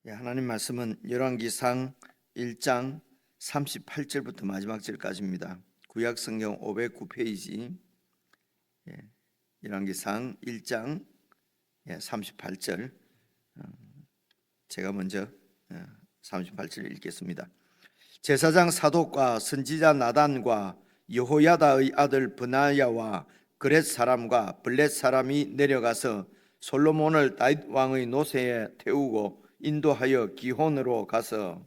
하나님 말씀은 열왕기상 1장 38절부터 마지막 절까지입니다. 구약 성경 509페이지 열왕기상 1장 38절 제가 먼저 38절 읽겠습니다. 제사장 사독과 선지자 나단과 여호야다의 아들 브나야와 그렛 사람과 블렛 사람이 내려가서 솔로몬을 다윗 왕의 노새에 태우고 인도하여 기혼으로 가서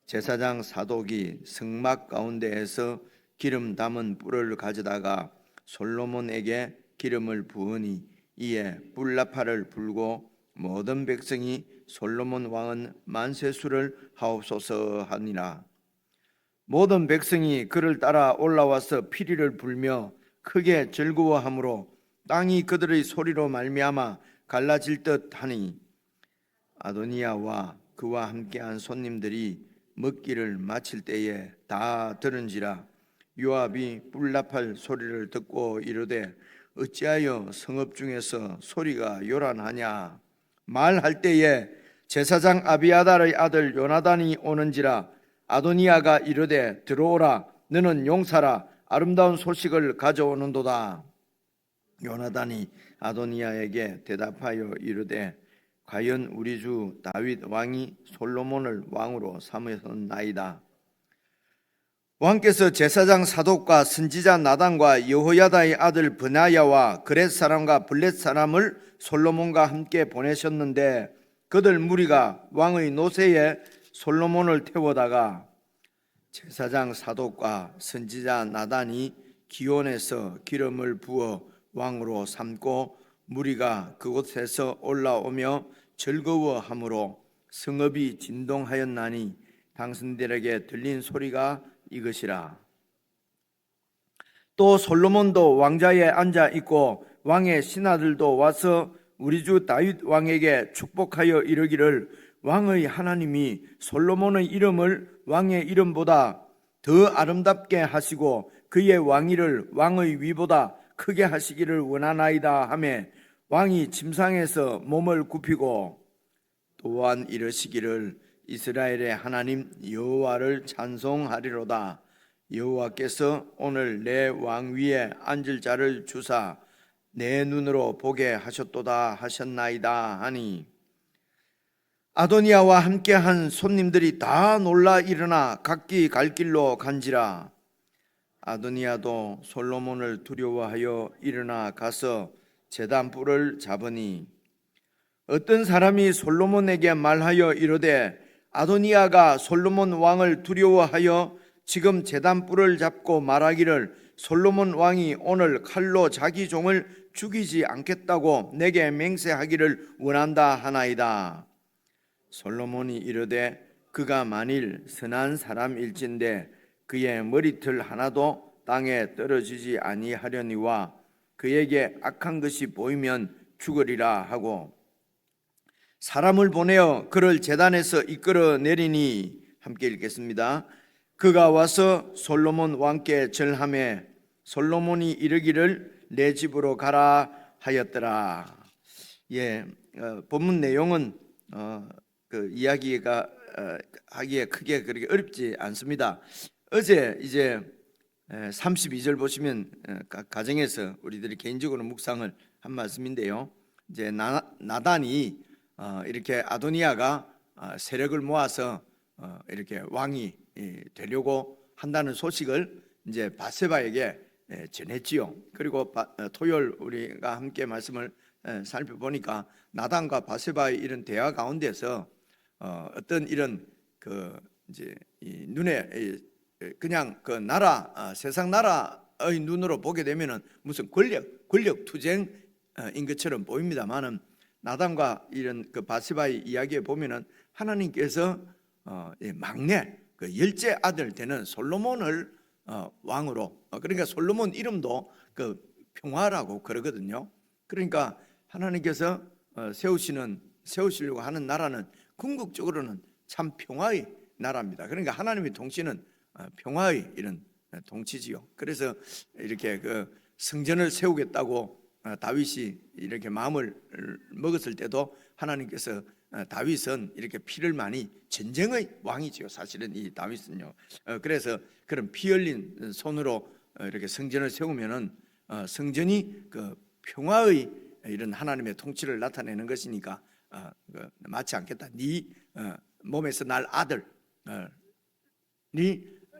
제사장 사독이 성막 가운데에서 기름 담은 뿔을 가져다가 솔로몬에게 기름을 부으니 이에 뿔나팔을 불고 모든 백성이 솔로몬 왕은 만세수를 하옵소서 하니라. 모든 백성이 그를 따라 올라와서 피리를 불며 크게 즐거워하므로 땅이 그들의 소리로 말미암아 갈라질 듯하니 아도니야와 그와 함께한 손님들이 먹기를 마칠 때에 다 들은지라. 요압이 뿔나팔 소리를 듣고 이르되 어찌하여 성읍 중에서 소리가 요란하냐. 말할 때에 제사장 아비아달의 아들 요나단이 오는지라. 아도니야가 이르되 들어오라. 너는 용사라. 아름다운 소식을 가져오는도다. 요나단이 아도니야에게 대답하여 이르되 과연 우리 주 다윗 왕이 솔로몬을 왕으로 삼으셨나이다. 왕께서 제사장 사독과 선지자 나단과 여호야다의 아들 브나야와 그렛 사람과 블렛 사람을 솔로몬과 함께 보내셨는데 그들 무리가 왕의 노새에 솔로몬을 태우다가 제사장 사독과 선지자 나단이 기온에서 기름을 부어 왕으로 삼고 무리가 그곳에서 올라오며 즐거워하므로 성읍이 진동하였나니 당신들에게 들린 소리가 이것이라. 또 솔로몬도 왕자에 앉아 있고 왕의 신하들도 와서 우리 주 다윗 왕에게 축복하여 이르기를 왕의 하나님이 솔로몬의 이름을 왕의 이름보다 더 아름답게 하시고 그의 왕위를 왕의 위보다 크게 하시기를 원하나이다 하며 왕이 침상에서 몸을 굽히고 또한 이르시기를 이스라엘의 하나님 여호와를 찬송하리로다. 여호와께서 오늘 내 왕위에 앉을 자를 주사 내 눈으로 보게 하셨도다 하셨나이다 하니 아도니야와 함께한 손님들이 다 놀라 일어나 각기 갈 길로 간지라. 아도니야도 솔로몬을 두려워하여 일어나 가서 제단 뿔을 잡으니 어떤 사람이 솔로몬에게 말하여 이르되 아도니야가 솔로몬 왕을 두려워하여 지금 제단 뿔을 잡고 말하기를 솔로몬 왕이 오늘 칼로 자기 종을 죽이지 않겠다고 내게 맹세하기를 원한다 하나이다. 솔로몬이 이르되 그가 만일 선한 사람일진데 그의 머리털 하나도 땅에 떨어지지 아니하려니와 그에게 악한 것이 보이면 죽으리라 하고 사람을 보내어 그를 제단에서 이끌어 내리니 함께 읽겠습니다. 그가 와서 솔로몬 왕께 절하매 솔로몬이 이르기를 내 집으로 가라 하였더라. 본문 내용은 그 이야기가 하기에 크게 그렇게 어렵지 않습니다. 어제 이제 32절 보시면 가정에서 우리들이 개인적으로 묵상을 한 말씀인데요. 이제 나단이 이렇게 아도니야가 세력을 모아서 이렇게 왕이 되려고 한다는 소식을 이제 바세바에게 전했지요. 그리고 토요일 우리가 함께 말씀을 살펴보니까 나단과 바세바의 이런 대화 가운데서 어떤 이런 그 이제 눈에 그냥 그 나라 세상 나라의 눈으로 보게 되면은 무슨 권력 투쟁인 것처럼 보입니다만은 나단과 이런 그 바세바의 이야기에 보면은 하나님께서 막내 그 열째 아들 되는 솔로몬을 왕으로 그러니까 솔로몬 이름도 그 평화라고 그러거든요. 그러니까 하나님께서 세우시려고 하는 나라는 궁극적으로는 참 평화의 나라입니다. 그러니까 하나님의 통치는 평화의 이런 통치지요. 그래서 이렇게 그 성전을 세우겠다고 다윗이 이렇게 마음을 먹었을 때도 하나님께서 다윗은 이렇게 피를 많이 전쟁의 왕이지요. 사실은 이 다윗은요. 그래서 그런 피 흘린 손으로 이렇게 성전을 세우면은 성전이 그 평화의 이런 하나님의 통치를 나타내는 것이니까 맞지 않겠다. 네 몸에서 날 아들이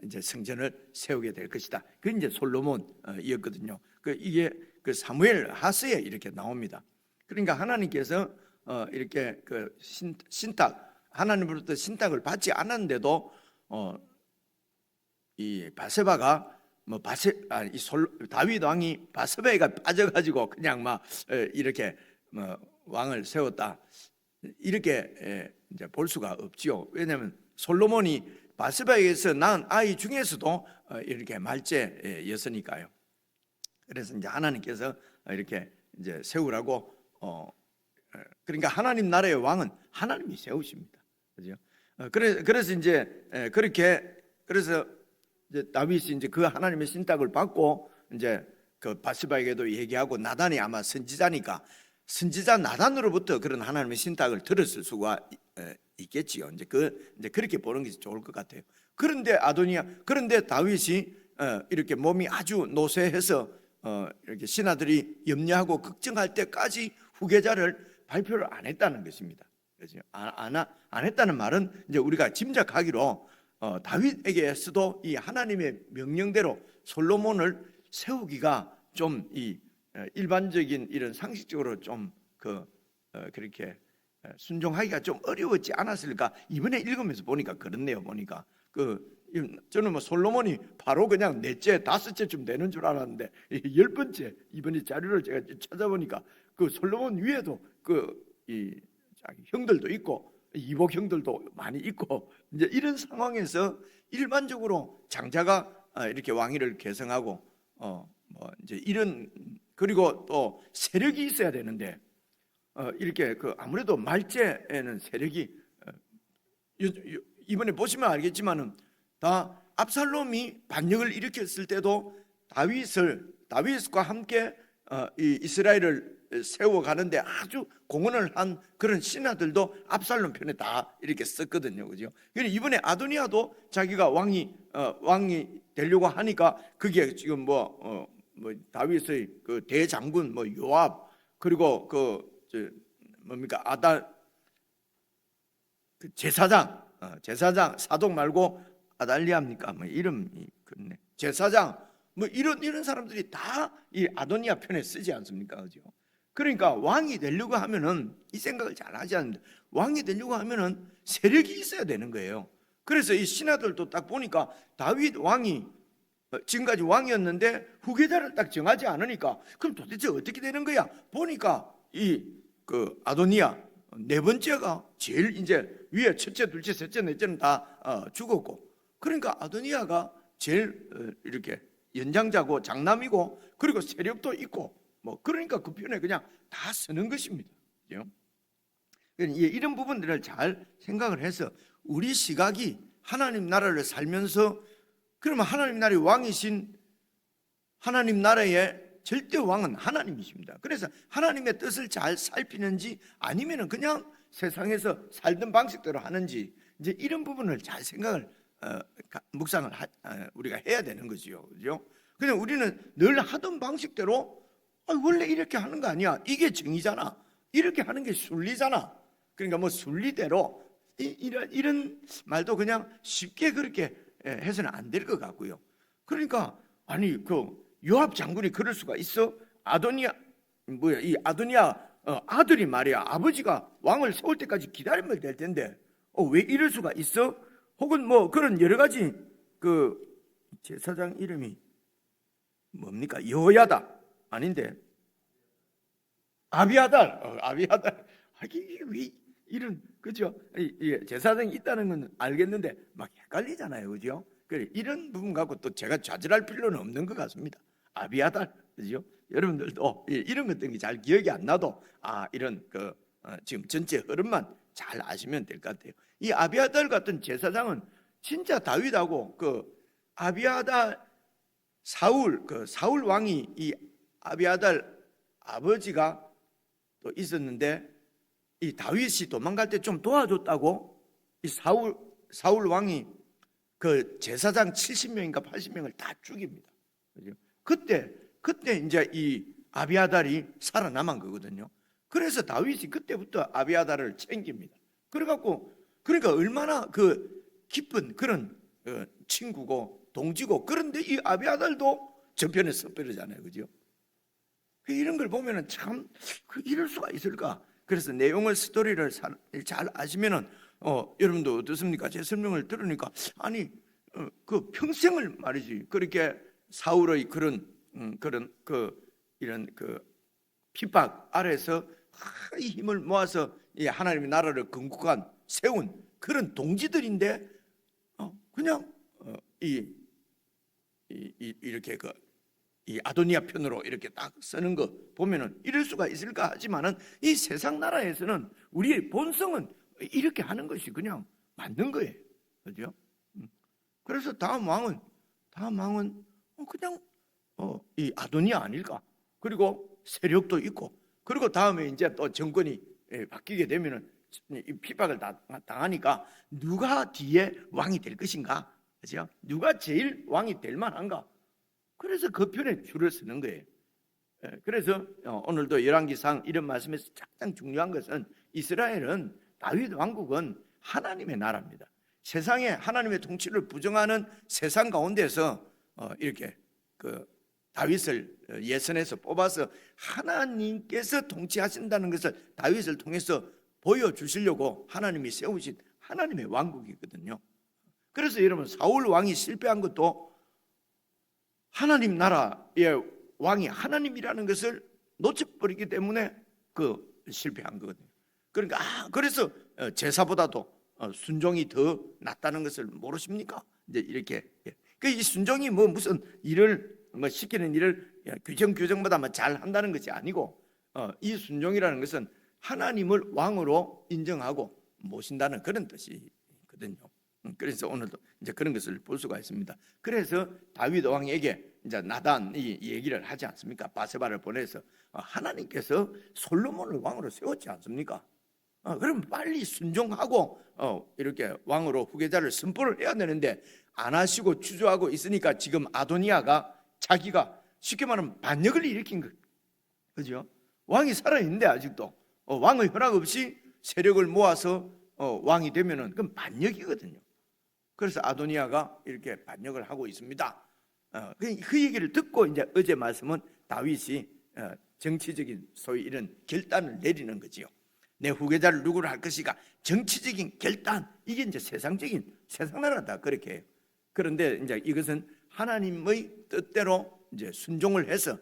이제 성전을 세우게 될 것이다. 그 이제 솔로몬이었거든요. 이게 그 사무엘 하스에 이렇게 나옵니다. 그러니까 하나님께서 이렇게 그 신탁 하나님으로부터 신탁을 받지 않았는데도 이 바세바가 다윗 왕이 바세바가 빠져가지고 그냥 막 이렇게 왕을 세웠다 이렇게 이제 볼 수가 없지요. 왜냐하면 솔로몬이 바세바에게서 낳은 아이 중에서도 이렇게 말째였으니까요. 그래서 이제 하나님께서 이렇게 이제 세우라고 그러니까 하나님 나라의 왕은 하나님이 세우십니다. 그죠? 그래서 이제 그렇게 그래서 이제 다윗이 이제 그 하나님의 신탁을 받고 이제 그 바세바에게도 얘기하고 나단이 아마 선지자니까 선지자 나단으로부터 그런 하나님의 신탁을 들었을 수가 있겠지요. 이제 그렇게 보는 게 좋을 것 같아요. 그런데 그런데 다윗이 이렇게 몸이 아주 노쇠해서 이렇게 신하들이 염려하고 걱정할 때까지 후계자를 발표를 안 했다는 것입니다. 그렇죠? 안 했다는 말은 이제 우리가 짐작하기로 다윗에게서도 이 하나님의 명령대로 솔로몬을 세우기가 좀 이 일반적인 이런 상식적으로 좀 그렇게 순종하기가 좀 어려웠지 않았을까? 이번에 읽으면서 보니까 그렇네요. 보니까 저는 뭐 솔로몬이 바로 그냥 넷째, 다섯째쯤 되는 줄 알았는데 10번째 이번에 자료를 제가 찾아보니까 그 솔로몬 위에도 이 형들도 있고 이복 형들도 많이 있고 이제 이런 상황에서 일반적으로 장자가 이렇게 왕위를 계승하고 뭐 이제 이런 그리고 또 세력이 있어야 되는데 이렇게 아무래도 말째에는 세력이 이번에 보시면 알겠지만은 다 압살롬이 반역을 일으켰을 때도 다윗과 함께 이 이스라엘을 세워가는데 아주 공헌을 한 그런 신하들도 압살롬 편에 다 이렇게 썼거든요, 그죠? 그래서 이번에 아도니아도 자기가 왕이 되려고 하니까 그게 지금 뭐 다윗의 그 대장군 요압 그리고 뭡니까 제사장 사독 말고 아달리아입니까? 뭐 이름이 그렇네. 제사장 이런 사람들이 다 이 아도니아 편에 쓰지 않습니까? 그죠? 그러니까 왕이 되려고 하면은 이 생각을 잘 하지 않는데 왕이 되려고 하면은 세력이 있어야 되는 거예요. 그래서 이 신하들도 딱 보니까 다윗 왕이 지금까지 왕이었는데 후계자를 딱 정하지 않으니까 그럼 도대체 어떻게 되는 거야? 보니까 아도니아 네 번째가 제일 이제 위에 첫째, 둘째, 셋째, 넷째는 다 죽었고 그러니까 아도니아가 제일 이렇게 연장자고 장남이고 그리고 세력도 있고 그러니까 그 편에 그냥 다 쓰는 것입니다. 이런 부분들을 잘 생각을 해서 우리 시각이 하나님 나라를 살면서 그러면 하나님 나라의 왕이신 하나님 나라의 절대 왕은 하나님이십니다. 그래서 하나님의 뜻을 잘 살피는지 아니면은 그냥 세상에서 살던 방식대로 하는지 이제 이런 부분을 잘 생각을 묵상을 우리가 해야 되는 거지요. 그죠? 그냥 우리는 늘 하던 방식대로 원래 이렇게 하는 거 아니야. 이게 정의잖아. 이렇게 하는 게 순리잖아. 그러니까 뭐 순리대로 이런 말도 그냥 쉽게 그렇게 해서는 안 될 것 같고요. 그러니까 아니 요압 장군이 그럴 수가 있어? 이 아도니아 아들이 말이야 아버지가 왕을 세울 때까지 기다리면 될 텐데 왜 이럴 수가 있어? 혹은 뭐 그런 여러 가지 제사장 이름이 뭡니까? 여호야다 아닌데 아비아달 이게 왜 이런 그죠? 제사장이 있다는 건 알겠는데 막 헷갈리잖아요, 그죠? 그래 이런 부분 갖고 또 제가 좌절할 필요는 없는 것 같습니다. 아비아달 그죠? 여러분들도 이런 것들이 잘 기억이 안 나도 이런 지금 전체 흐름만 잘 아시면 될 것 같아요. 이 아비아달 같은 제사장은 진짜 다윗하고 아비아달 사울 왕이 이 아비아달 아버지가 또 있었는데 이 다윗이 도망갈 때 좀 도와줬다고 이 사울 왕이 그 제사장 70명인가 80명을 다 죽입니다. 그때 이제 이 아비아달이 살아남은 거거든요. 그래서 다윗이 그때부터 아비아달을 챙깁니다. 그러니까 얼마나 그 깊은 그런 친구고 동지고, 그런데 이 아비아달도 저편에 섭별이잖아요, 그죠? 이런 걸 보면은 참 이럴 수가 있을까? 그래서 내용을 스토리를 잘 아시면은 여러분도 어떻습니까? 제 설명을 들으니까 아니 그 평생을 말이지 그렇게 사울의 그런 이런 핍박 아래서 이 힘을 모아서 이 하나님의 나라를 건국한 세운 그런 동지들인데 그냥 이렇게 이 아도니아 편으로 이렇게 딱 쓰는 거 보면은 이럴 수가 있을까 하지만은 이 세상 나라에서는 우리의 본성은 이렇게 하는 것이 그냥 맞는 거예요, 그죠? 그래서 다음 왕은 그냥 이 아도니아 아닐까? 그리고 세력도 있고, 그리고 다음에 이제 또 정권이 바뀌게 되면은 이 핍박을 당하니까 누가 뒤에 왕이 될 것인가, 그죠? 누가 제일 왕이 될 만한가? 그래서 그 편에 줄을 서는 거예요. 그래서 오늘도 열왕기상 이런 말씀에서 가장 중요한 것은 이스라엘은 다윗 왕국은 하나님의 나라입니다. 세상에 하나님의 통치를 부정하는 세상 가운데서 이렇게 다윗을 예선에서 뽑아서 하나님께서 통치하신다는 것을 다윗을 통해서 보여주시려고 하나님이 세우신 하나님의 왕국이거든요. 그래서 여러분 사울 왕이 실패한 것도 하나님 나라의 왕이 하나님이라는 것을 놓쳐버리기 때문에 실패한 거거든요. 그러니까 그래서 제사보다도 순종이 더 낫다는 것을 모르십니까? 이제 이렇게 이 순종이 무슨 일을 시키는 일을 규정보다 잘 한다는 것이 아니고 이 순종이라는 것은 하나님을 왕으로 인정하고 모신다는 그런 뜻이거든요. 그래서 오늘도 이제 그런 것을 볼 수가 있습니다. 그래서 다윗 왕에게 이제 나단이 얘기를 하지 않습니까? 바세바를 보내서 하나님께서 솔로몬을 왕으로 세웠지 않습니까? 그럼 빨리 순종하고 이렇게 왕으로 후계자를 선포를 해야 되는데 안 하시고 주저하고 있으니까 지금 아도니아가 자기가 쉽게 말하면 반역을 일으킨 거예요. 그죠? 왕이 살아있는데 아직도 왕의 허락 없이 세력을 모아서 왕이 되면은 그건 반역이거든요. 그래서 아도니아가 이렇게 반역을 하고 있습니다. 그 얘기를 듣고 이제 어제 말씀은 다윗이 정치적인 소위 이런 결단을 내리는 거지요. 내 후계자를 누구로 할 것이가 정치적인 결단, 이게 이제 세상 나라다 그렇게 해요. 그런데 이제 이것은 하나님의 뜻대로 이제 순종을 해서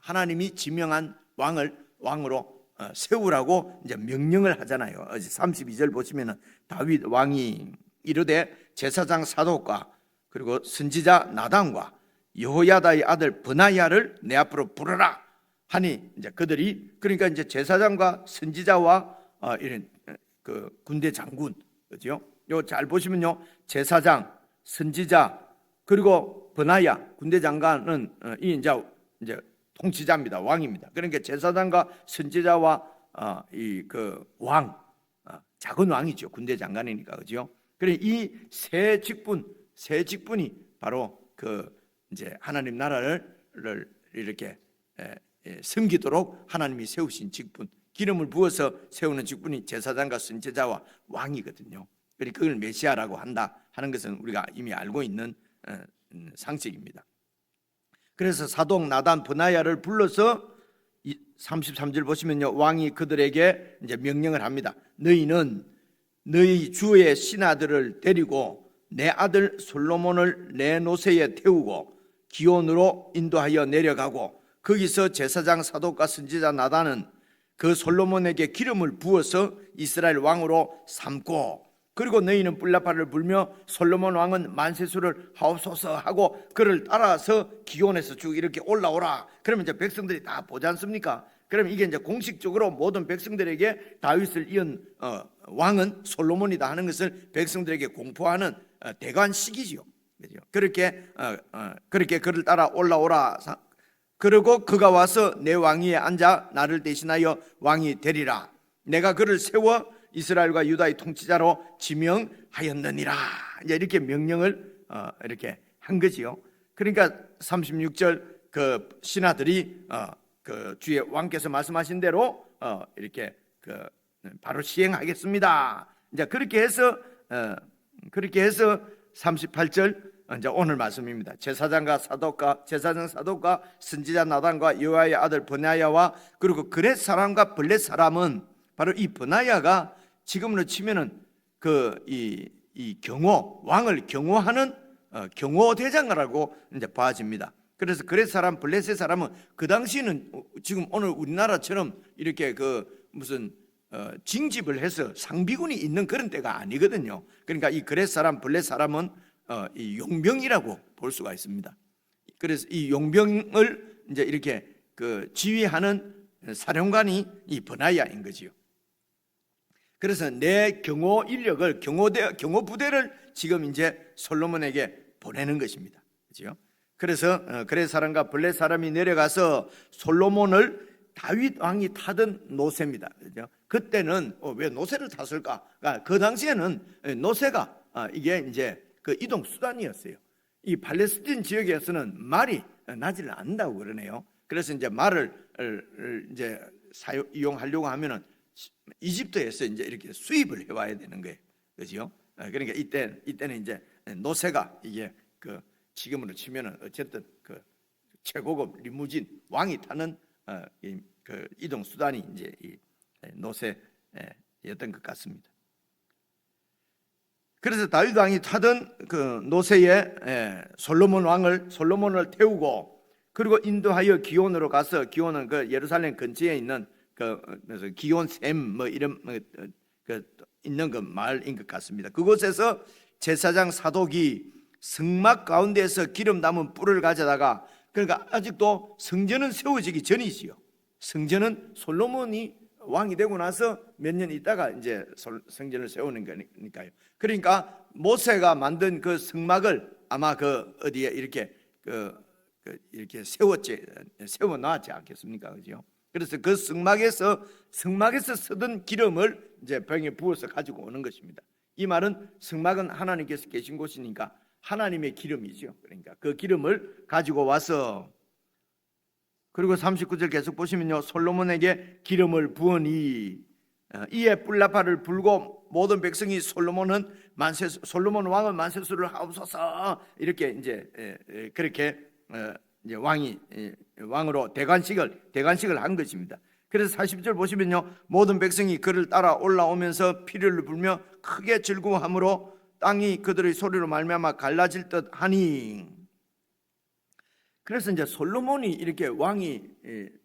하나님이 지명한 왕으로 세우라고 이제 명령을 하잖아요. 어제 32절 보시면은 다윗 왕이 이르되 제사장 사독과 그리고 선지자 나단과 여호야다의 아들 브나야를 내 앞으로 부르라 하니 이제 그들이 그러니까 이제 제사장과 선지자와 이런 군대 장군, 그죠? 요 잘 보시면요, 제사장, 선지자 그리고 브나야 군대 장관은 이 이제 통치자입니다, 왕입니다. 그러니까 제사장과 선지자와 왕, 작은 왕이죠, 군대 장관이니까, 그죠? 그래 이 세 직분이 바로 이제 하나님 나라를 이렇게 섬기도록 하나님이 세우신 직분, 기름을 부어서 세우는 직분이 제사장과 선지자와 왕이거든요. 그러니까 그걸 메시아라고 한다 하는 것은 우리가 이미 알고 있는 상식입니다. 그래서 사독 나단 브나야를 불러서 33절 보시면요, 왕이 그들에게 이제 명령을 합니다. 너희는 너희 주의 신하들을 데리고 내 아들 솔로몬을 내 노새에 태우고 기온으로 인도하여 내려가고 거기서 제사장 사독과 선지자 나단은 그 솔로몬에게 기름을 부어서 이스라엘 왕으로 삼고 그리고 너희는 뿔나팔을 불며 솔로몬 왕은 만세수를 하옵소서 하고 그를 따라서 기온에서 쭉 이렇게 올라오라. 그러면 이제 백성들이 다 보지 않습니까? 그럼 이게 이제 공식적으로 모든 백성들에게 다윗을 이은 왕은 솔로몬이다 하는 것을 백성들에게 공포하는 대관식이지요. 그렇게 그를 따라 올라오라. 그리고 그가 와서 내 왕위에 앉아 나를 대신하여 왕이 되리라. 내가 그를 세워 이스라엘과 유다의 통치자로 지명하였느니라. 이제 이렇게 명령을 이렇게 한 거지요. 그러니까 36절 그 신하들이 그 주의 왕께서 말씀하신 대로 이렇게 바로 시행하겠습니다. 이제 그렇게 해서 38절 이제 오늘 말씀입니다. 제사장 사독과 선지자 나단과 여호와의 아들 브나야와 그리고 그렛 사람과 블렛 사람은 바로 이 브나야가 지금으로 치면은 이 경호 왕을 경호하는 경호 대장이라고 이제 봐집니다. 그래서 그렛 사람 블렛의 사람은 그 당시는 지금 오늘 우리나라처럼 이렇게 무슨 징집을 해서 상비군이 있는 그런 때가 아니거든요. 그러니까 이 그렛 사람 블렛 사람은 이 용병이라고 볼 수가 있습니다. 그래서 이 용병을 이제 이렇게 지휘하는 사령관이 이 브나야인 거지요. 그래서 내 경호 인력을 경호 부대를 지금 이제 솔로몬에게 보내는 것입니다. 그렇죠? 그래서 그렛 사람과 블렛 사람이 내려가서 솔로몬을 다윗 왕이 타던 노새입니다. 그렇죠? 그때는 왜 노새를 탔을까? 그 당시에는 노새가 이게 이제 이동 수단이었어요. 이 팔레스틴 지역에서는 말이 나지를 않는다고 그러네요. 그래서 이제 말을 이제 이용하려고 하면은 이집트에서 이제 이렇게 수입을 해와야 되는 거예요. 그렇죠? 그러니까 이때는 이제 노새가 이게 지금으로 치면은 어쨌든 최고급 리무진 왕이 타는 이동 수단이 이제 이 노새였던 것 같습니다. 그래서 다윗 왕이 타던 노새에 솔로몬을 태우고 그리고 인도하여 기온으로 가서 기온은 예루살렘 근처에 있는 그래서 기온샘 뭐 이런 있는 마을인 것 같습니다. 그곳에서 제사장 사독이 성막 가운데에서 기름 담은 뿔을 가져다가 그러니까 아직도 성전은 세워지기 전이지요. 성전은 솔로몬이 왕이 되고 나서 몇 년 있다가 이제 성전을 세우는 거니까요. 그러니까 모세가 만든 그 성막을 아마 어디에 이렇게 이렇게 세워 놨지 않겠습니까, 그죠? 그래서 그 성막에서 쓰던 기름을 이제 병에 부어서 가지고 오는 것입니다. 이 말은 성막은 하나님께서 계신 곳이니까 하나님의 기름이죠. 그러니까 그 기름을 가지고 와서 그리고 39절 계속 보시면요, 솔로몬에게 기름을 부으니 이에 뿔나팔을 불고 모든 백성이 솔로몬 왕은 만세수를 하옵소서 이렇게 이제 그렇게 이제 왕으로 대관식을 한 것입니다. 그래서 40절 보시면요, 모든 백성이 그를 따라 올라오면서 피를 불며 크게 즐거워함으로 땅이 그들의 소리로 말미암아 갈라질 듯 하니. 그래서 이제 솔로몬이 이렇게 왕이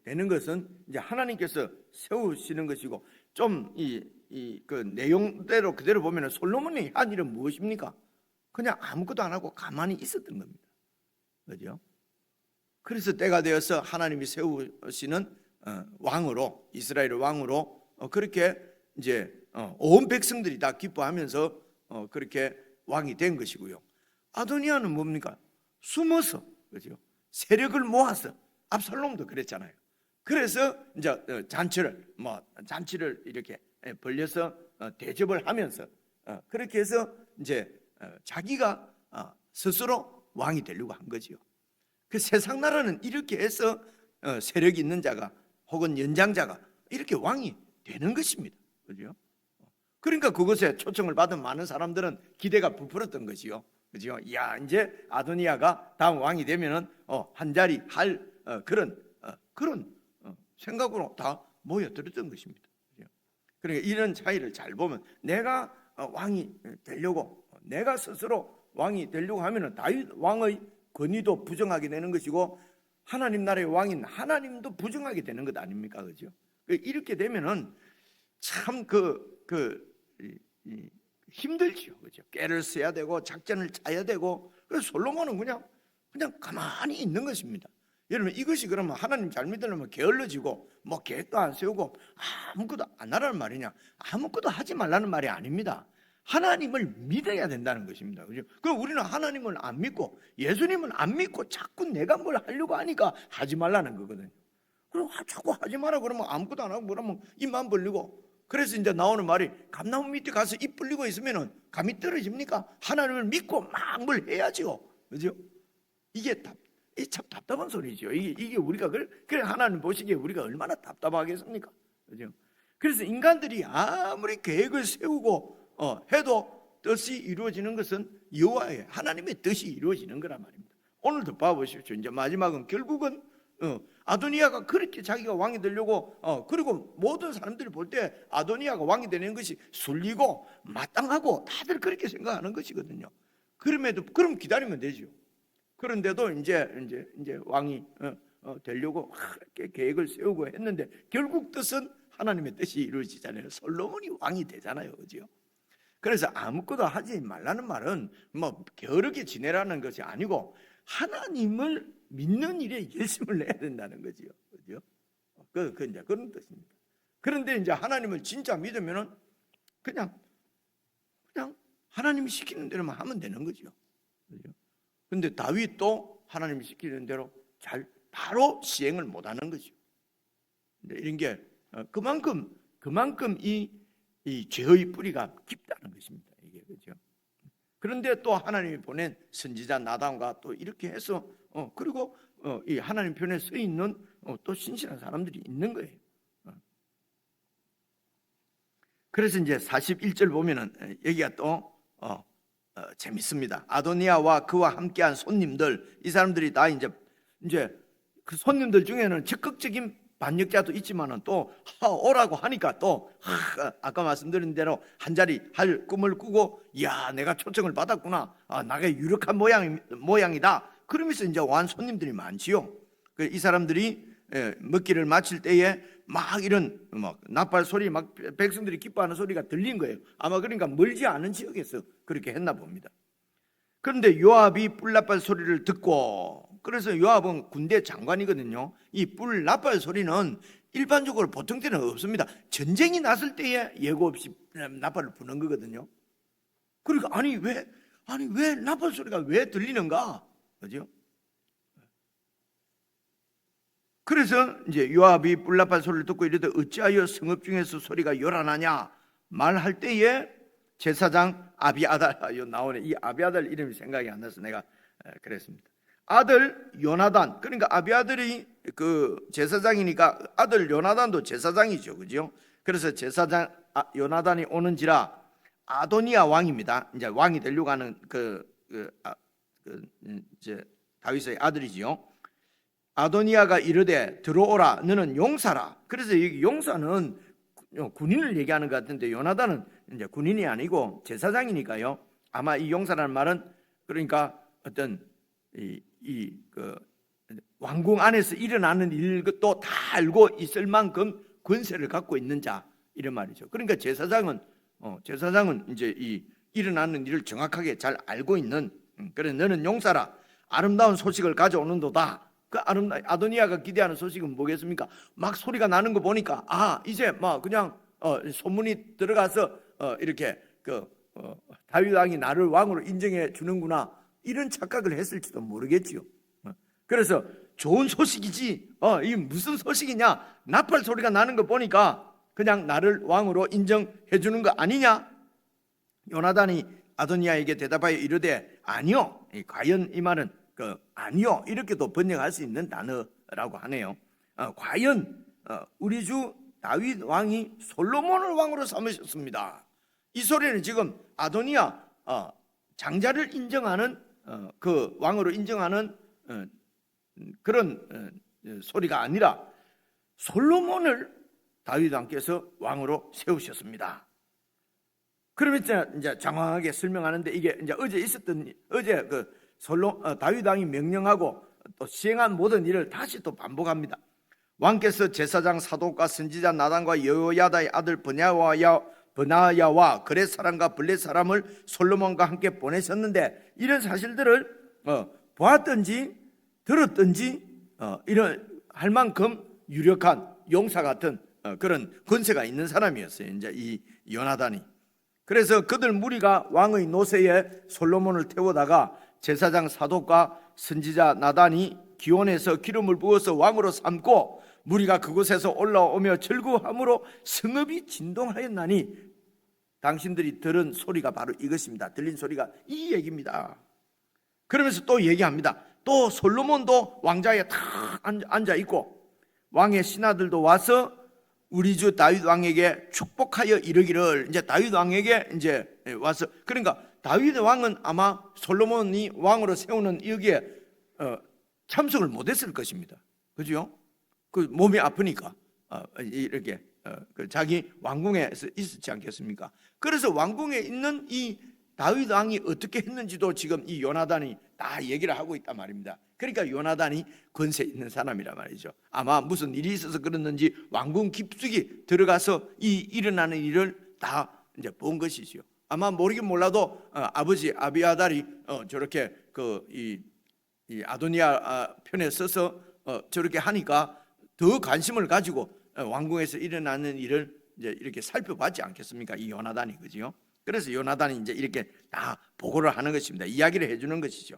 되는 것은 이제 하나님께서 세우시는 것이고, 좀 그 내용대로 그대로 보면 솔로몬이 한 일은 무엇입니까? 그냥 아무것도 안 하고 가만히 있었던 겁니다. 그죠? 그래서 때가 되어서 하나님이 세우시는 왕으로, 이스라엘의 왕으로 그렇게 이제 온 백성들이 다 기뻐하면서 그렇게 왕이 된 것이고요. 아도니아는 뭡니까? 숨어서, 그죠? 세력을 모아서, 압살롬도 그랬잖아요. 그래서 이제 잔치를 이렇게 벌려서 대접을 하면서 그렇게 해서 이제 자기가 스스로 왕이 되려고 한 거지요. 그 세상 나라는 이렇게 해서 세력이 있는 자가 혹은 연장자가 이렇게 왕이 되는 것입니다. 그죠? 그러니까 그것에 초청을 받은 많은 사람들은 기대가 부풀었던 것이요. 그죠? 야, 이제 아도니아가 다음 왕이 되면은 한 자리 할 그런 생각으로 다 모여들었던 것입니다. 그죠? 그러니까 이런 차이를 잘 보면 내가 왕이 되려고, 내가 스스로 왕이 되려고 하면은 다윗 왕의 권위도 부정하게 되는 것이고, 하나님 나라의 왕인 하나님도 부정하게 되는 것 아닙니까? 그죠? 이렇게 되면은 참 힘들죠. 그죠? 꾀를 써야 되고 작전을 짜야 되고. 그래서 솔로몬은 그냥 가만히 있는 것입니다. 여러분, 이것이 그러면 하나님 잘 믿으려면 게을러지고 뭐 계획도 안 세우고 아무것도 안 하라는 말이냐? 아무것도 하지 말라는 말이 아닙니다. 하나님을 믿어야 된다는 것입니다. 그죠? 그럼 우리는 하나님을 안 믿고 예수님을 안 믿고 자꾸 내가 뭘 하려고 하니까 하지 말라는 거거든요. 그럼 자꾸 하지 마라 그러면 아무것도 안 하고 그러면 입만 벌리고 그래서 이제 나오는 말이 감나무 밑에 가서 잎 불리고 있으면은 감이 떨어집니까? 하나님을 믿고 막 뭘 해야죠. 그죠? 이게 참 답답한 소리죠. 이게 우리가 그래 하나님 보시기에 우리가 얼마나 답답하겠습니까? 그죠? 그래서 인간들이 아무리 계획을 세우고 해도 뜻이 이루어지는 것은 여호와의 하나님의 뜻이 이루어지는 거란 말입니다. 오늘도 봐보십시오. 이제 마지막은 결국은 아도니아가 그렇게 자기가 왕이 되려고 그리고 모든 사람들이 볼 때 아도니아가 왕이 되는 것이 순리고 마땅하고 다들 그렇게 생각하는 것이거든요. 그럼 기다리면 되죠. 그런데도 이제 왕이 되려고 이렇게 계획을 세우고 했는데 결국 뜻은 하나님의 뜻이 이루어지잖아요. 솔로몬이 왕이 되잖아요, 그죠? 그래서 아무것도 하지 말라는 말은 뭐 게으르게 지내라는 것이 아니고 하나님을 믿는 일에 열심을 내야 된다는 거지요, 그죠? 이제 그런 뜻입니다. 그런데 이제 하나님을 진짜 믿으면은 그냥 하나님이 시키는 대로만 하면 되는 거죠, 그죠? 근데 다윗도 하나님이 시키는 대로 잘 바로 시행을 못하는 거죠. 이런 게 그만큼 이 죄의 뿌리가 깊다는 것입니다. 이게 그죠? 그런데 또 하나님이 보낸 선지자 나단과 또 이렇게 해서 그리고 이 하나님 편에 서 있는 또 신실한 사람들이 있는 거예요. 그래서 이제 41절 보면은 여기가 또 재밌습니다. 아도니아와 그와 함께한 손님들, 이 사람들이 다 이제 그 손님들 중에는 적극적인 반역자도 있지만은 또 오라고 하니까 또 아까 말씀드린 대로 한 자리 할 꿈을 꾸고 야 내가 초청을 받았구나, 나가 유력한 모양이다. 그러면서 이제 온 손님들이 많지요. 이 사람들이 먹기를 마칠 때에 막 이런 나팔 소리, 막 백성들이 기뻐하는 소리가 들린 거예요. 아마 그러니까 멀지 않은 지역에서 그렇게 했나 봅니다. 그런데 요압이 뿔나팔 소리를 듣고, 그래서 요압은 군대 장관이거든요. 이 뿔나팔 소리는 일반적으로 보통 때는 없습니다. 전쟁이 났을 때에 예고 없이 나팔을 부는 거거든요. 그러니까 아니 왜 나팔 소리가 왜 들리는가, 그죠? 그래서 이제 요압이 뿔나팔 소리를 듣고 이르되 어찌하여 성읍 중에서 소리가 요란하냐 말할 때에 제사장 아비아달, 나오네. 이 아비아달 이름이 생각이 안 나서 내가 그랬습니다. 아들 요나단, 그러니까 아비아들이 그 제사장이니까 아들 요나단도 제사장이죠, 그죠? 그래서 제사장 요나단이 오는지라 아도니아 왕입니다. 이제 왕이 되려고 하는 이제 다윗의 아들이지요. 아도니아가 이르되 들어오라, 너는 용사라. 그래서 여기 용사는 군인을 얘기하는 것 같은데 요나단은 이제 군인이 아니고 제사장이니까요. 아마 이 용사라는 말은 그러니까 어떤 그 왕궁 안에서 일어나는 일도 다 알고 있을 만큼 권세를 갖고 있는 자, 이런 말이죠. 그러니까 제사장은 이제 이 일어나는 일을 정확하게 잘 알고 있는, 그래 너는 용사라, 아름다운 소식을 가져오는도다. 그 아도니아가 기대하는 소식은 뭐겠습니까? 막 소리가 나는 거 보니까 이제 막 그냥 소문이 들어가서 이렇게 다윗 왕이 나를 왕으로 인정해 주는구나, 이런 착각을 했을지도 모르겠지요. 그래서 좋은 소식이지 이 무슨 소식이냐, 나팔 소리가 나는 거 보니까 그냥 나를 왕으로 인정해 주는 거 아니냐? 요나단이 아도니아에게 대답하여 이르되 아니요, 과연 이 말은 아니요, 이렇게도 번역할 수 있는 단어라고 하네요. 과연 우리 주 다윗 왕이 솔로몬을 왕으로 삼으셨습니다. 이 소리는 지금 아도니아 장자를 인정하는 그 왕으로 인정하는 그런 소리가 아니라 솔로몬을 다윗 왕께서 왕으로 세우셨습니다. 그러면 이제 장황하게 설명하는데, 이게 이제 어제 다윗 왕이 명령하고 또 시행한 모든 일을 다시 또 반복합니다. 왕께서 제사장 사독과 선지자 나단과 여호야다의 아들 브나야와 그렛 사람과 블렛 사람을 솔로몬과 함께 보내셨는데, 이런 사실들을 보았든지 들었든지 이런 할 만큼 유력한 용사 같은 그런 권세가 있는 사람이었어요, 이제 이 요나단이. 그래서 그들 무리가 왕의 노새에 솔로몬을 태우다가 제사장 사독과 선지자 나단이 기온에서 기름을 부어서 왕으로 삼고 무리가 그곳에서 올라오며 즐거워함으로 성읍이 진동하였나니 당신들이 들은 소리가 바로 이것입니다. 들린 소리가 이 얘기입니다. 그러면서 또 얘기합니다. 또 솔로몬도 왕좌에 탁 앉아 있고 왕의 신하들도 와서 우리 주 다윗 왕에게 축복하여 이르기를, 이제 다윗 왕에게 이제 와서, 그러니까 다윗 왕은 아마 솔로몬이 왕으로 세우는 여기에 참석을 못했을 것입니다. 그죠? 그 몸이 아프니까 이렇게 그 자기 왕궁에서 있었지 않겠습니까? 그래서 왕궁에 있는 이 다윗 왕이 어떻게 했는지도 지금 이 요나단이 다 얘기를 하고 있단 말입니다. 그러니까 요나단이 권세 있는 사람이란 말이죠. 아마 무슨 일이 있어서 그랬는지 왕궁 깊숙이 들어가서 이 일어나는 일을 다 이제 본 것이지요. 아마 모르긴 몰라도 아버지 아비아달이 저렇게 이 아도니아 편에 서서 저렇게 하니까 더 관심을 가지고 왕궁에서 일어나는 일을 이제 이렇게 살펴봤지 않겠습니까? 이 요나단이, 그지요? 그래서 요나단이 이제 이렇게 다 보고를 하는 것입니다. 이야기를 해주는 것이죠.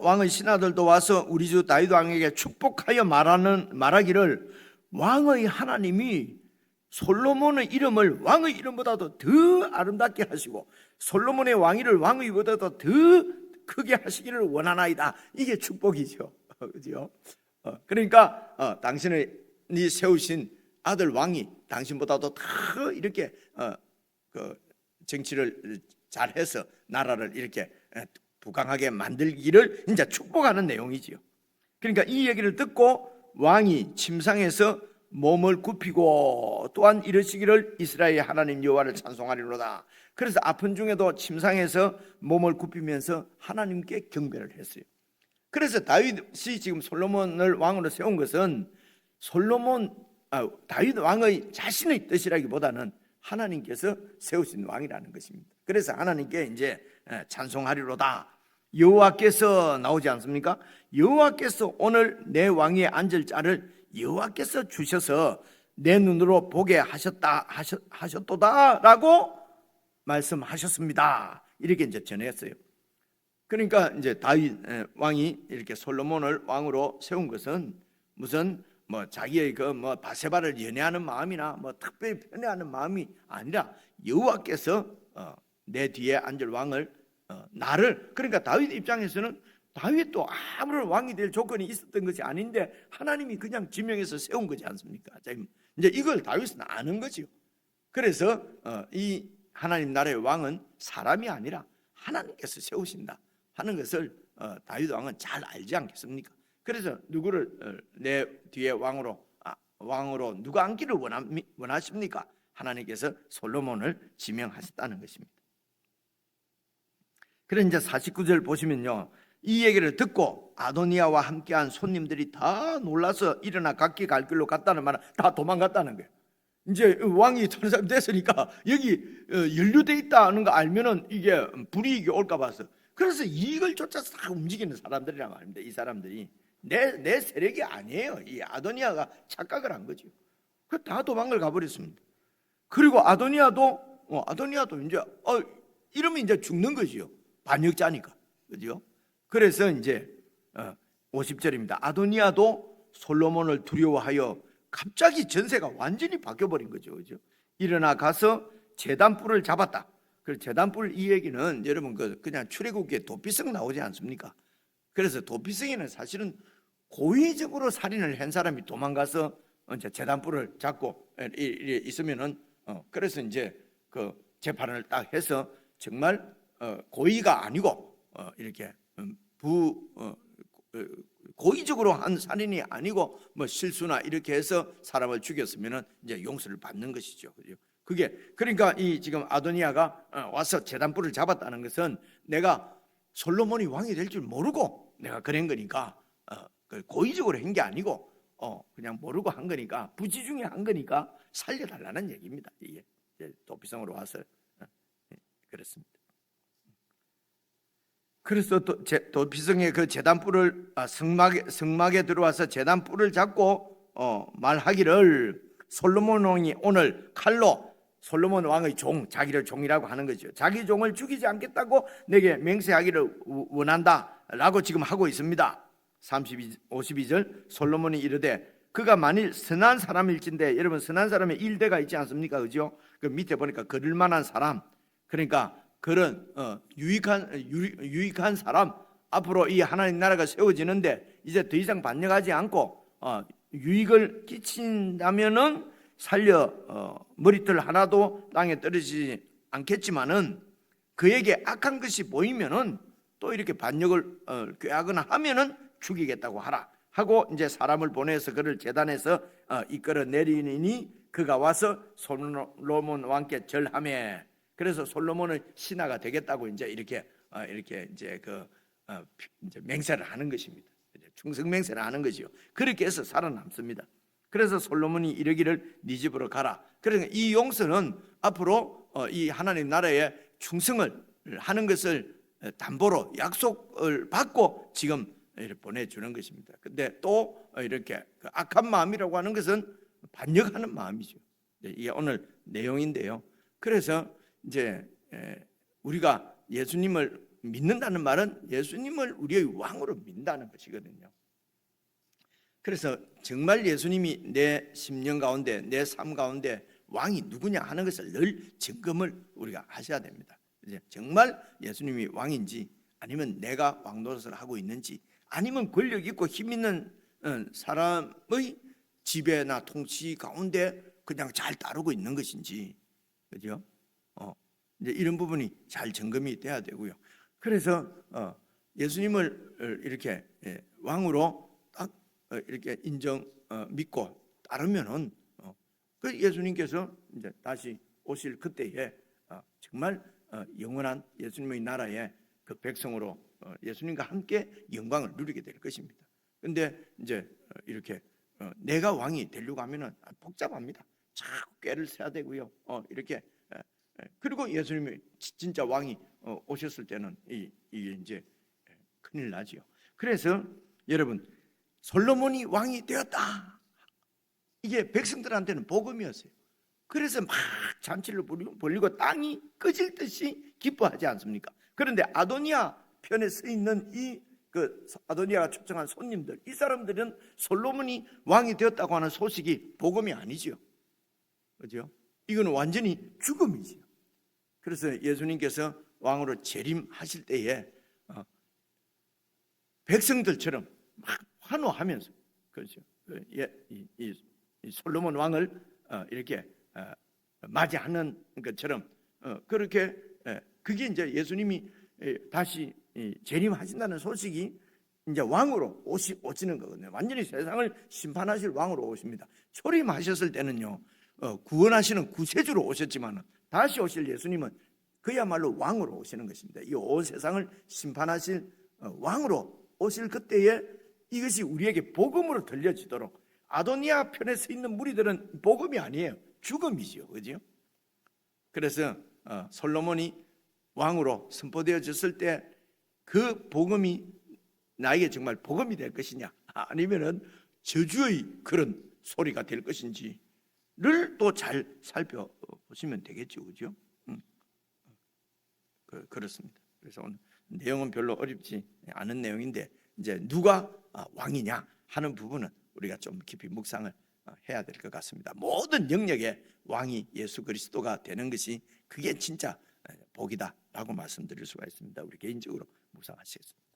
왕의 신하들도 와서 우리 주 다윗 왕에게 축복하여 말하기를, 왕의 하나님이 솔로몬의 이름을 왕의 이름보다도 더 아름답게 하시고 솔로몬의 왕위를 왕위보다도 더 크게 하시기를 원하나이다. 이게 축복이죠. 그죠? 그러니까 당신이 세우신 아들 왕이 당신보다도 더 이렇게 그 정치를 잘해서 나라를 이렇게 부강하게 만들기를 이제 축복하는 내용이지요. 그러니까 이 얘기를 듣고 왕이 침상에서 몸을 굽히고 또한 이르시기를, 이스라엘의 하나님 여호와를 찬송하리로다. 그래서 아픈 중에도 침상에서 몸을 굽히면서 하나님께 경배를 했어요. 그래서 다윗이 지금 솔로몬을 왕으로 세운 것은 다윗 왕의 자신의 뜻이라기보다는 하나님께서 세우신 왕이라는 것입니다. 그래서 하나님께 이제 찬송하리로다. 여호와께서 나오지 않습니까? 여호와께서 오늘 내 왕위에 앉을 자를 여호와께서 주셔서 내 눈으로 보게 하셨도다라고 말씀하셨습니다. 이렇게 이제 전했어요. 그러니까 이제 다윗 왕이 이렇게 솔로몬을 왕으로 세운 것은 무슨 자기의 바세바를 연애하는 마음이나 특별히 편애하는 마음이 아니라 여호와께서 내 뒤에 앉을 왕을 나를, 그러니까 다윗 입장에서는 다윗도 아무런 왕이 될 조건이 있었던 것이 아닌데 하나님이 그냥 지명해서 세운 거지 않습니까? 이제 이걸 다윗은 아는 거지요. 그래서 이 하나님 나라의 왕은 사람이 아니라 하나님께서 세우신다 하는 것을 다윗 왕은 잘 알지 않겠습니까? 그래서 누구를 내 뒤에 왕으로 누가 앉기를 원하십니까? 하나님께서 솔로몬을 지명하셨다는 것입니다. 그래서 이제 49절 보시면요, 이 얘기를 듣고 아도니아와 함께한 손님들이 다 놀라서 일어나 각기 갈 길로 갔다는 말은 다 도망갔다는 거예요. 이제 왕이 됐으니까 여기 연루돼 있다는 거 알면은 이게 불이익이 올까 봐서, 그래서 이익을 쫓아서 다 움직이는 사람들이란 말입니다. 이 사람들이 내 세력이 아니에요. 이 아도니아가 착각을 한 거죠. 그 다 도망을 가버렸습니다. 그리고 아도니아도 이제 이러면 이제 죽는 거지요. 반역자니까, 그죠? 그래서 이제 50절입니다. 아도니아도 솔로몬을 두려워하여 갑자기 전세가 완전히 바뀌어버린 거죠, 그죠? 일어나 가서 제단불을 잡았다. 그 제단불, 이 얘기는 여러분 그냥 출애굽기에 도피성 나오지 않습니까? 그래서 도피성에는 사실은 고의적으로 살인을 한 사람이 도망가서 이제 제단불을 잡고 있으면은 그래서 이제 그 재판을 딱 해서 정말 고의가 아니고 이렇게 고의적으로 한 살인이 아니고 실수나 이렇게 해서 사람을 죽였으면은 이제 용서를 받는 것이죠. 그게 그러니까 이 지금 아도니아가 와서 제단불을 잡았다는 것은 내가 솔로몬이 왕이 될 줄 모르고 내가 그런 거니까 고의적으로 한 게 아니고 그냥 모르고 한 거니까, 부지 중에 한 거니까 살려달라는 얘기입니다. 이게 도피성으로 와서 그렇습니다. 그래서 도피성의 그 제단불을 성막에 들어와서 제단불을 잡고 말하기를, 솔로몬 왕이 오늘 칼로 솔로몬 왕의 종, 자기를 종이라고 하는 거죠. 자기 종을 죽이지 않겠다고 내게 맹세하기를 원한다라고 지금 하고 있습니다. 52절 솔로몬이 이르되 그가 만일 선한 사람일진데, 여러분 선한 사람의 일대가 있지 않습니까? 그죠? 그 밑에 보니까 걸을 만한 사람, 그러니까 그런 유익한 사람, 앞으로 이 하나님 나라가 세워지는데 이제 더 이상 반역하지 않고 유익을 끼친다면은 살려 머리털 하나도 땅에 떨어지지 않겠지만은, 그에게 악한 것이 보이면은 또 이렇게 반역을 꾀하거나 하면은 죽이겠다고 하라 하고, 이제 사람을 보내서 그를 제단에서 이끌어 내리니 그가 와서 솔로몬 왕께 절하매. 그래서 솔로몬은 신하가 되겠다고 이제 이렇게 이제 이제 맹세를 하는 것입니다. 충성 맹세를 하는 것이요. 그렇게 해서 살아남습니다. 그래서 솔로몬이 이르기를 네 집으로 가라. 그러니까 이 용서는 앞으로 이 하나님 나라에 충성을 하는 것을 담보로 약속을 받고 지금 이렇게 보내주는 것입니다. 근데 또 이렇게 악한 마음이라고 하는 것은 반역하는 마음이죠. 이게 오늘 내용인데요. 그래서 이제 우리가 예수님을 믿는다는 말은 예수님을 우리의 왕으로 믿는다는 것이거든요. 그래서 정말 예수님이 내 심령 가운데, 내 삶 가운데 왕이 누구냐 하는 것을 늘 점검을 우리가 하셔야 됩니다. 이제 정말 예수님이 왕인지, 아니면 내가 왕 노릇을 하고 있는지, 아니면 권력 있고 힘 있는 사람의 지배나 통치 가운데 그냥 잘 따르고 있는 것인지, 그죠? 이제 이런 부분이 잘 점검이 돼야 되고요. 그래서 예수님을 이렇게 왕으로 딱 이렇게 믿고 따르면은 그 예수님께서 이제 다시 오실 그때에 정말 영원한 예수님의 나라에 그 백성으로 예수님과 함께 영광을 누리게 될 것입니다. 그런데 이제 이렇게 내가 왕이 되려고 하면은 복잡합니다. 자꾸 꾀를 세야 되고요. 이렇게 그리고 예수님이 진짜 왕이 오셨을 때는 이게 이제 큰일 나지요. 그래서 여러분, 솔로몬이 왕이 되었다, 이게 백성들한테는 복음이었어요. 그래서 막 잔치를 벌리고 땅이 꺼질 듯이 기뻐하지 않습니까? 그런데 아도니아 편에 서 있는 아도니아가 초청한 손님들, 이 사람들은 솔로몬이 왕이 되었다고 하는 소식이 복음이 아니죠. 그죠? 이거는 완전히 죽음이죠. 그래서 예수님께서 왕으로 재림하실 때에 백성들처럼 막 환호하면서, 그렇죠? 이 솔로몬 왕을 이렇게 맞이하는 것처럼 그렇게, 그게 이제 예수님이 다시 재림하신다는 소식이 이제 왕으로 오시는 거거든요. 완전히 세상을 심판하실 왕으로 오십니다. 초림하셨을 때는요, 구원하시는 구세주로 오셨지만 다시 오실 예수님은 그야말로 왕으로 오시는 것입니다. 이 온 세상을 심판하실 왕으로 오실 그때에 이것이 우리에게 복음으로 들려지도록, 아도니아 편에 서 있는 무리들은 복음이 아니에요. 죽음이죠. 그죠? 그래서 솔로몬이 왕으로 선포되어졌을 때 그 복음이 나에게 정말 복음이 될 것이냐, 아니면은 저주의 그런 소리가 될 것인지를 또 잘 살펴보시면 되겠죠. 그죠? 그렇습니다. 그래서 오늘 내용은 별로 어렵지 않은 내용인데, 이제 누가 왕이냐 하는 부분은 우리가 좀 깊이 묵상을 해야 될 것 같습니다. 모든 영역의 왕이 예수 그리스도가 되는 것이 그게 진짜 복이다라고 말씀드릴 수가 있습니다. 우리 개인적으로 묵상하시겠습니다.